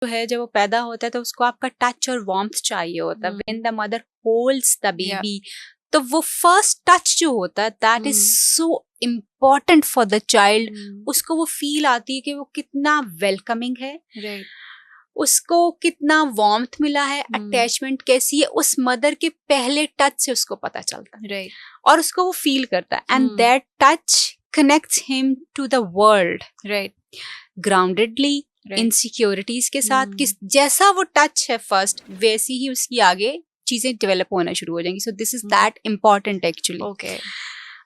जो है जब वो पैदा होता है तो उसको आपका टच और वार्मथ चाहिए होता है. When the mother holds the baby, तो वो फर्स्ट टच जो होता है that is so important for the child. उसको वो फील आती है कि वो कितना वेलकमिंग है, राइट, उसको कितना वार्मथ मिला है, अटैचमेंट कैसी है, उस मदर के पहले टच से उसको पता चलता है. राइट, और उसको वो फील करता है and that touch connects him to the world right, groundedly, insecurities के साथ. किस जैसा वो टच है फर्स्ट, वैसी ही उसकी आगे चीजें डेवलप होना शुरू हो जाएंगी. So this is that important actually. Okay.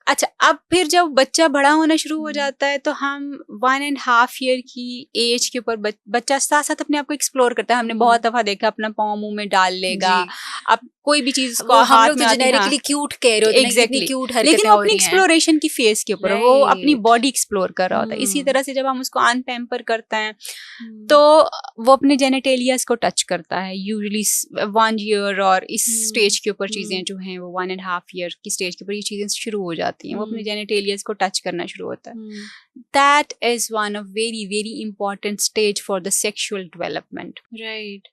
अच्छा, अब फिर जब बच्चा बड़ा होना शुरू हो जाता है तो हम 1.5 ईयर की एज के ऊपर बच्चा साथ साथ अपने आप को एक्सप्लोर करता है. हमने बहुत दफा देखा अपना पाँव मुंह में डाल लेगा, अब कोई भी चीज उसको हाथ में आती है. जेनेरिकली क्यूट कह रहे होते हैं, एग्जैक्टली, क्यूट लेकिन वो अपनी एक्सप्लोरेशन की फेज के ऊपर वो अपनी बॉडी एक्सप्लोर कर रहा होता है. इसी तरह से जब हम उसको अनपैम्पर करते हैं तो वो अपने जेनेटेलियास को टच करता है. यूजुअली 1 ईयर और इस स्टेज के ऊपर चीजें जो हैं वो 1.5 ईयर की स्टेज के ऊपर ये चीजें शुरू हो जाती हैं. वो अपने जेनेटेलियास को टच करना शुरू होता है. That is one of very very important stage for the sexual development. Right.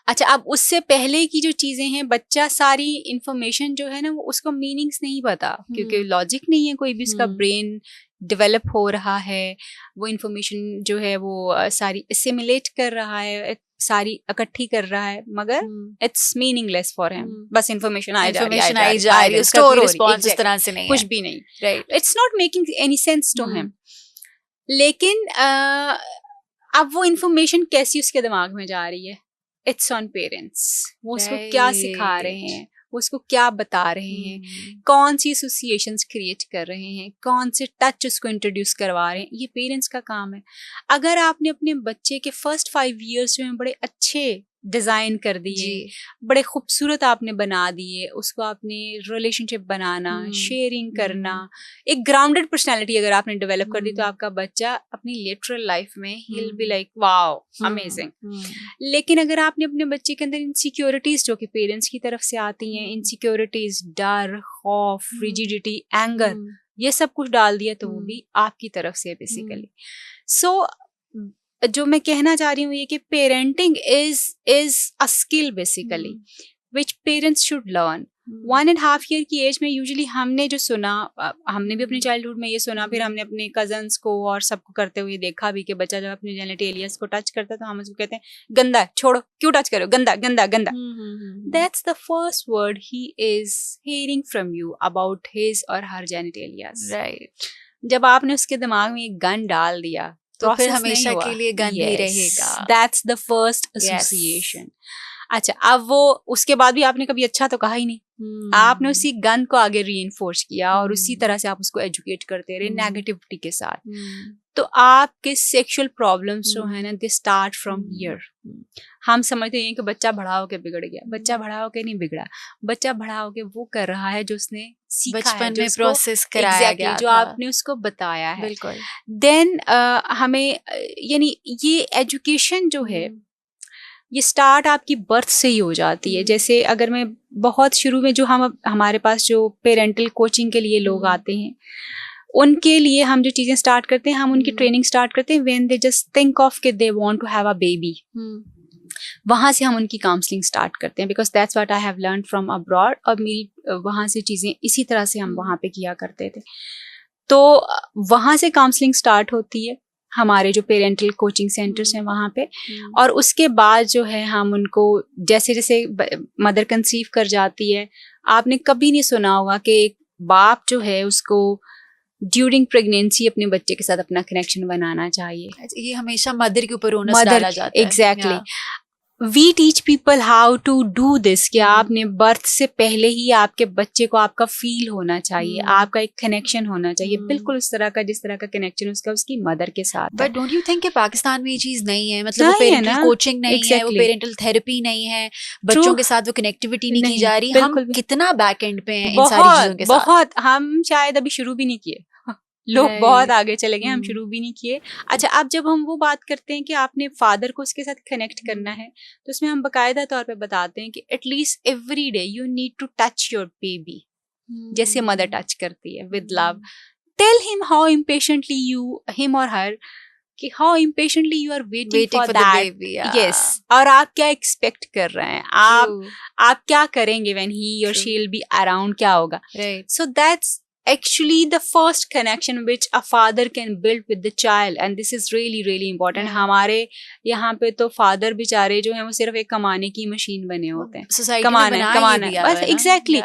अच्छा, अब उससे पहले की जो चीजें हैं, बच्चा सारी इंफॉर्मेशन जो है ना वो उसको मीनिंग्स नहीं पता, क्योंकि लॉजिक नहीं है कोई भी. उसका ब्रेन डेवलप हो रहा है, वो इंफॉर्मेशन जो है वो सारी असिमिलेट कर रहा है, सारी इकट्ठी कर रहा है, मगर इट्स मीनिंगलेस फॉर हिम. बस इंफॉर्मेशन आई जा रही है, स्टोर रिस्पॉन्स इस तरह से नहीं, कुछ भी नहीं. Right. It's not making any sense to him. लेकिन अब वो इंफॉर्मेशन कैसी उसके दिमाग में जा रही है, इट्स ऑन पेरेंट्स. वो उसको क्या सिखा रहे हैं, वो उसको क्या बता रहे हैं, कौन सी एसोसिएशंस क्रिएट कर रहे हैं, कौन से टच उसको इंट्रोड्यूस करवा रहे हैं, ये पेरेंट्स का काम है. अगर आपने अपने बच्चे के फर्स्ट 5 इयर्स जो हैं बड़े अच्छे डिजाइन कर दिए, बड़े खूबसूरत आपने बना दिए, उसको आपने रिलेशनशिप बनाना, शेयरिंग करना, एक ग्राउंडेड पर्सनालिटी अगर आपने डेवलप कर दी तो आपका बच्चा अपनी लिटरल लाइफ में he will be like wow amazing. लेकिन अगर आपने अपने बच्चे के अंदर इनसिक्योरिटीज जो कि पेरेंट्स की तरफ से आती हैं, इनसिक्योरिटीज, डर, खौफ, रिजिडिटी, एंगर, ये सब कुछ डाल दिया तो वो भी आपकी तरफ से बेसिकली. सो जो मैं कहना चाह रही हूँ ये कि parenting is a skill basically which parents should learn. 1.5 year की एज में यूजुअली हमने जो सुना, हमने भी अपने चाइल्डहुड में ये सुना, फिर हमने अपने कजन्स को और सबको करते हुए देखा भी कि बच्चा जब अपने जेनेटेलियस को टच करता है तो हम उसको कहते हैं गंदा है, छोड़ो, क्यों टच करो, गंदा गंदा गंदा. That's the first word he is hearing from you about his और हर जेनेटेलियस. राइट. जब आपने उसके दिमाग में एक गन डाल दिया तो फिर हमेशा के लिए गंद ही रहेगा. That's the first association. अच्छा, अब वो उसके बाद भी आपने कभी अच्छा तो कहा ही नहीं. आपने उसी गन को आगे रीइंफोर्स किया और उसी तरह से आप उसको एजुकेट करते रहे नेगेटिविटी के साथ. तो आपके सेक्सुअल प्रॉब्लम्स जो है ना दे स्टार्ट फ्रॉम हियर. हम समझते हैं कि बच्चा बड़ा होके बिगड़ गया. बच्चा बड़ा होके नहीं बिगड़ा, बच्चा बड़ा होके वो कर रहा है जो उसने सीखा बचपन में प्रोसेस कराया गया, जो आपने उसको बताया है. बिल्कुल. देन हमें यानी ये एजुकेशन जो है ये स्टार्ट आपकी बर्थ से ही हो जाती है. जैसे अगर मैं बहुत शुरू में जो हमारे पास जो पेरेंटल कोचिंग के लिए लोग आते हैं उनके लिए हम जो चीजें स्टार्ट करते हैं, हम उनकी ट्रेनिंग स्टार्ट करते हैं when they just think of कि they want to have a baby. वहां से हम उनकी काउंसलिंग स्टार्ट करते हैं because that's what I have learn from abroad. और मेरी वहां से चीजें इसी तरह से हम वहां पे किया करते थे. तो वहां से काउंसलिंग स्टार्ट होती है, हमारे जो पेरेंटल कोचिंग सेंटर्स हैं वहाँ पे. और उसके बाद जो है हम उनको जैसे जैसे मदर कंसीव कर जाती है, आपने कभी नहीं सुना होगा कि एक बाप जो है उसको ड्यूरिंग प्रेगनेंसी अपने बच्चे के साथ अपना कनेक्शन बनाना चाहिए. ये हमेशा मदर के ऊपर ओनस डाला जाता है. Exactly. We teach people how to do this कि आपने बर्थ से पहले ही आपके बच्चे को आपका फील होना चाहिए, आपका एक कनेक्शन होना चाहिए, बिल्कुल उस तरह का जिस तरह का कनेक्शन उसका उसकी मदर के साथ. बट डोंट यू थिंक कि पाकिस्तान में ये चीज नहीं है? मतलब वो पेरेंटल कोचिंग नहीं है, वो पेरेंटल थेरेपी नहीं है, बच्चों के साथ वो कनेक्टिविटी नहीं की जा रही. हम कितना बैक एंड पे हैं इन सारी चीजों के साथ. बहुत. हम शायद अभी शुरू भी नहीं किए, लोग बहुत आगे चले गए, हम शुरू भी नहीं किए. अच्छा, अब जब हम वो बात करते हैं कि आपने फादर को उसके साथ कनेक्ट करना है तो उसमें हम बाकायदा तौर पे बताते हैं कि at least every day you need to touch your baby जैसे मदर टच करती है, with love. Tell him how impatiently you, him और हर कि how impatiently you are waiting for that, yes, और आप क्या एक्सपेक्ट कर रहे हैं, आप क्या करेंगे व्हेन ही और शी विल बी अराउंड, क्या होगा. So that's actually the first connection which a father can build with the child, and this is really really important. हमारे यहाँ पे तो फादर बेचारे जो हैं वो सिर्फ एक कमाने की मशीन बने होते हैं, कमाना है बस, एग्जैक्टली,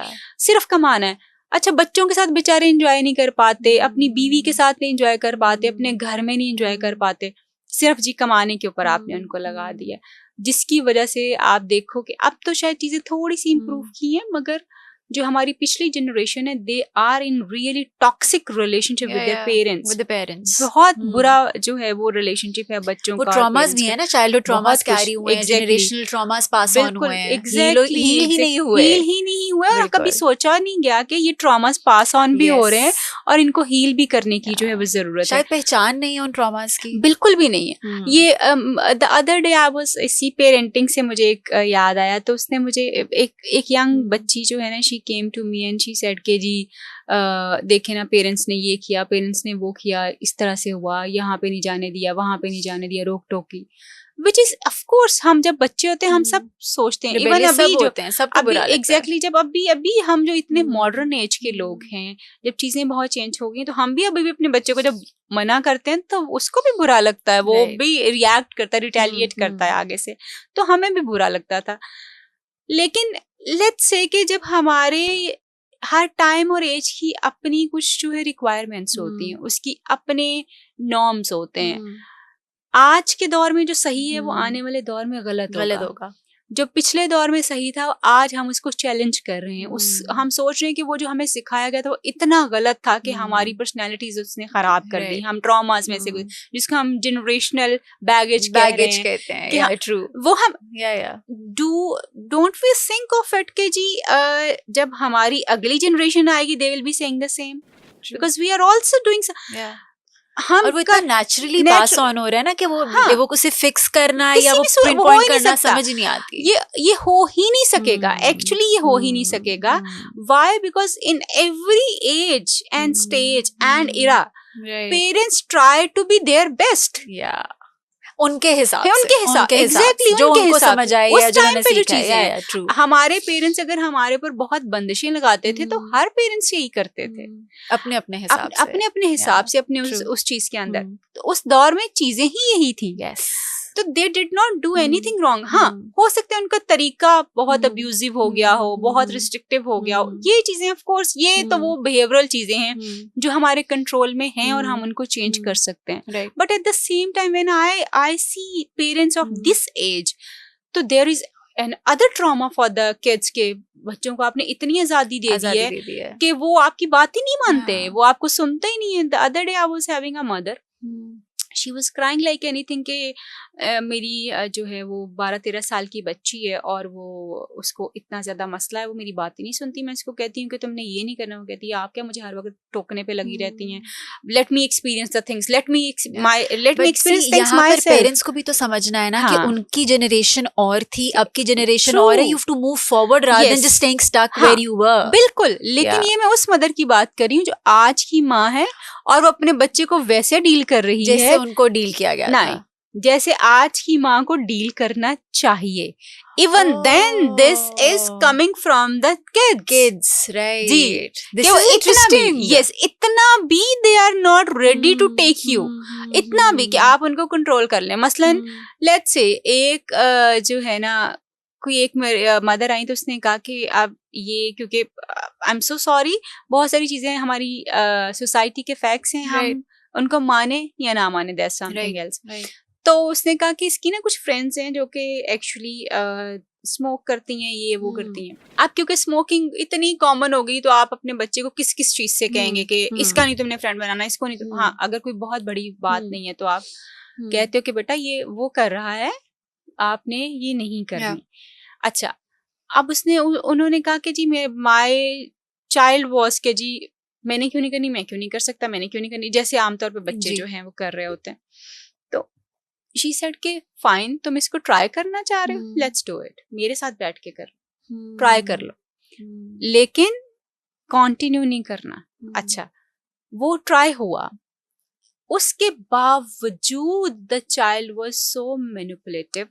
सिर्फ कमाना है. अच्छा, बच्चों के साथ बेचारे एंजॉय नहीं कर पाते, अपनी बीवी के साथ नहीं एंजॉय कर पाते, अपने घर में नहीं एंजॉय कर पाते, सिर्फ जी कमाने के ऊपर आपने उनको लगा दिया, जिसकी वजह से आप देखो कि अब तो शायद चीजें थोड़ी सी इम्प्रूव की हैं, मगर जो हमारी पिछली जनरेशन है, they are in really toxic relationship with their parents. बहुत बुरा जो है वो रिलेशनशिप है बच्चों का. ट्रॉमास भी है ना, चाइल्डहुड ट्रॉमास कैरी हुए हैं, जनरेशनल ट्रॉमास पास ऑन हुए हैं, हील ही नहीं हुए और कभी सोचा नहीं गया कि ये ट्रॉमास पास ऑन भी हो रहे हैं और इनको हील भी करने की जो है वो जरूरत है. शायद पहचान नहीं है उन ट्रॉमास की, बिल्कुल भी नहीं है. ये the other day I was इसी पेरेंटिंग से मुझे एक याद आया, तो उसने मुझे एक यंग बच्ची जो है ना, she came to me and she said कि जी देखे ना, पेरेंट्स ने ये किया, पेरेंट्स ने वो किया, इस तरह से हुआ, यहाँ पे नहीं जाने दिया, वहां पे नहीं जाने दिया, रोक टोकी. विच इज ऑफ कोर्स, हम जब बच्चे होते हैं हम सब सोचते हैं, इवन अभी होते हैं, सबको बुरा लगता है. एग्जैक्टली, जब अभी हम जो इतने मॉडर्न एज के लोग हैं, जब चीजें बहुत चेंज हो गई, तो हम भी अभी अपने बच्चे को जब मना करते हैं तो उसको भी बुरा लगता है, वो भी रिएक्ट करता है, रिटेलिएट करता है आगे से, तो हमें भी बुरा लगता था. लेकिन लेट्स से कि जब हमारे हर टाइम और एज की अपनी कुछ जो है रिक्वायरमेंट्स होती हैं, उसकी अपने नॉर्म्स होते हैं. आज के दौर में जो सही है वो आने वाले दौर में गलत होगा. जो पिछले दौर में सही था आज हम उसको चैलेंज कर रहे हैं. हम सोच रहे हैं कि वो जो हमें सिखाया गया था वो इतना गलत था कि हमारी पर्सनैलिटीज उसने खराब कर दी. हम ट्रॉमास में से जिसको हम जनरेशनल बैगेज कहते हैं, ट्रू, वो हम don't we think of it कि जी जब हमारी अगली जनरेशन आएगी they will be saying the same, because we are also doing हम, और वो इतना नेचुरली पास ऑन हो रहा है ना कि वो उसे फिक्स करना या वो पिन पॉइंट करना समझ नहीं आती. ये हो ही नहीं सकेगा, एक्चुअली ये हो ही नहीं सकेगा. Why? Because in every age and stage and era parents try to be their best, उनके हिसाब एग्जैक्टली जो उनको समझ आए या जो उन्हें सीखा है. ट्रू. हमारे पेरेंट्स अगर हमारे ऊपर बहुत बंदिशें लगाते थे तो हर पेरेंट्स यही करते थे, अपने अपने हिसाब से अपने उस चीज के अंदर. तो उस दौर में चीजें ही यही थी. तो they did not do anything wrong. हाँ, हो सकता है उनका तरीका बहुत अब्यूजिव हो गया हो, बहुत रिस्ट्रिक्टिव हो गया हो, ये चीजें ऑफ कोर्स ये तो वो बिहेवियरल चीजें हैं जो हमारे कंट्रोल में हैं और हम उनको चेंज कर सकते हैं. But at the same time when I see parents of this age, तो there is an other trauma for the kids के बच्चों को आपने इतनी आजादी दे दी है कि वो आपकी बात ही नहीं मानते, वो आपको सुनते ही नहीं है. The other day I was having a mother, she was crying like anything कि मेरी जो है वो 12-13 साल की बच्ची है और वो उसको इतना ज़्यादा मसला है, वो मेरी बात ही नहीं सुनती. मैं इसको कहती हूँ कि तुमने ये नहीं करना, वो कहती है आप क्या मुझे हर वक्त टोकने पे लगी रहती हैं. Let me experience the things, let me experience things my self. Parents को भी तो समझना है ना कि उनकी जनरेशन और थी, अब की जनरेशन और है. You have to move forward rather than just staying stuck where you were. बिल्कुल. लेकिन ये मैं उस मदर की बात कर रही हूँ जो आज की माँ है और वो अपने बच्चे को वैसे डील कर रही है जैसे उनको डील किया गया था, जैसे आज की माँ को डील करना चाहिए. Even then this is coming from the kids, right? Ji, this is interesting. Yes, इतना भी they are not ready to take you. इतना भी कि आप उनको कंट्रोल कर लें. मसलन let's say एक जो है ना, कोई एक मदर आई तो उसने कहा कि अब ये, क्योंकि आई एम सो सॉरी, बहुत सारी चीजें हमारी सोसाइटी के फैक्ट्स हैं, हम उनको माने या ना माने, दैट्स समथिंग एल्स. तो उसने कहा कि इसकी ना कुछ फ्रेंड्स हैं जो कि एक्चुअली स्मोक करती हैं, ये वो करती हैं. अब क्योंकि स्मोकिंग इतनी कॉमन हो गई तो आप अपने बच्चे को किस किस चीज से कहेंगे कि इसका नहीं तुमने फ्रेंड बनाना, इसको नहीं तुम. हाँ, अगर कोई बहुत बड़ी बात नहीं है तो आप कहते हो कि बेटा ये वो कर रहा है, आपने ये नहीं करनी. अच्छा, अब उन्होंने कहा कि जी माय चाइल्ड वॉज के जी मैंने क्यों नहीं करनी, मैं क्यों नहीं कर सकता, मैंने क्यों नहीं करनी, जैसे आमतौर पे बच्चे जो हैं वो कर रहे होते हैं. तो शी सेड के फाइन, तुम इसको ट्राई करना चाह रहे हो, लेट्स डू इट, मेरे साथ बैठ के कर, ट्राई कर लो, लेकिन कंटिन्यू नहीं करना. अच्छा, वो ट्राई हुआ, उसके बावजूद the child was so manipulative,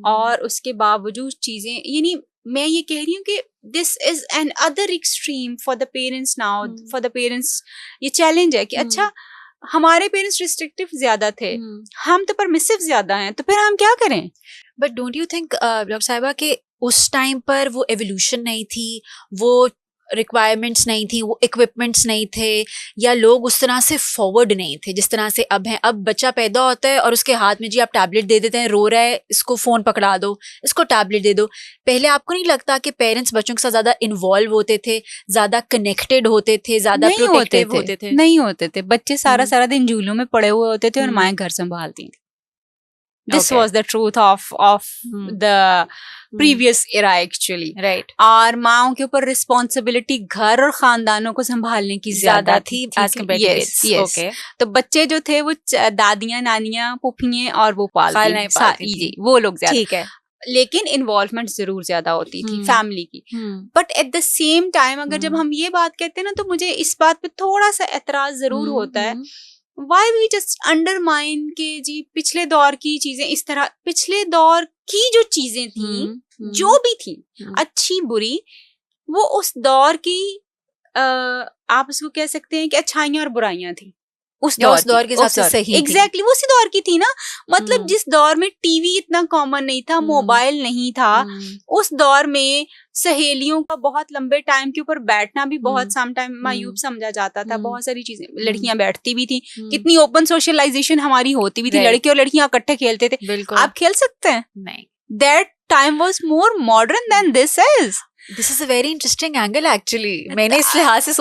और उसके बावजूद चीजें, यानी मैं ये कह रही हूँ कि this is an other extreme for the parents now, for the parents ये चैलेंज है कि अच्छा हमारे पेरेंट्स रिस्ट्रिक्टिव ज्यादा थे, हम तो परमिसिव ज्यादा हैं, तो फिर हम क्या करें? But don't you think doctor साहिबा के उस टाइम पर वो एवोल्यूशन नहीं थी, वो रिक्वायरमेंट्स नहीं थी, वो इक्विपमेंट्स नहीं थे, या लोग उस तरह से फॉरवर्ड नहीं थे जिस तरह से अब हैं? अब बच्चा पैदा होता है और उसके हाथ में जी आप टैबलेट दे देते हैं, रो रहा है, इसको फोन पकड़ा दो, इसको टैबलेट दे दो। पहले आपको नहीं लगता कि पेरेंट्स बच्चों के साथ ज्यादा इन्वॉल्व होते थे, ज्यादा कनेक्टेड होते थे, ज्यादा प्रोटेक्टिव होते थे? नहीं होते थे। बच्चे सारा दिन झूलों में पड़े हुए होते थे और माएं घर संभालती थी। This was the truth of the previous era actually, right? और माओं के ऊपर रिस्पॉन्सिबिलिटी घर और खानदानों को संभालने की ज्यादा थी as compared to kids. Okay. तो बच्चे जो थे वो दादियां, नानियां, पुफियां और वो पालती जी, वो लोग ज्यादा, ठीक है, लेकिन इन्वॉल्वमेंट जरूर ज्यादा होती थी फैमिली की। But at the same time अगर जब हम ये बात कहते हैं ना, तो मुझे इस बात पे थोड़ा सा एतराज जरूर होता है, Why we just undermine के जी पिछले दौर की चीजें इस तरह, पिछले दौर की जो चीजें थी, जो भी थी अच्छी बुरी, वो उस दौर की आप उसको कह सकते हैं कि अच्छाइयां और बुराइयां थी उस दौर के हिसाब से सही। एग्जैक्टली वो उसी दौर की थी ना, मतलब जिस दौर में टीवी इतना कॉमन नहीं था, मोबाइल नहीं था, उस दौर में सहेलियों का बहुत लंबे टाइम के ऊपर बैठना भी बहुत सम टाइम मायूब समझा जाता था। बहुत सारी चीजें, लड़कियां बैठती भी थी, कितनी ओपन सोशलाइजेशन हमारी होती भी थी, लड़के और लड़कियां इकट्ठे खेलते थे। आप खेल सकते हैं? नहीं। That time was more modern than this is. This is a very interesting angle actually, मैंने इस लिहाज से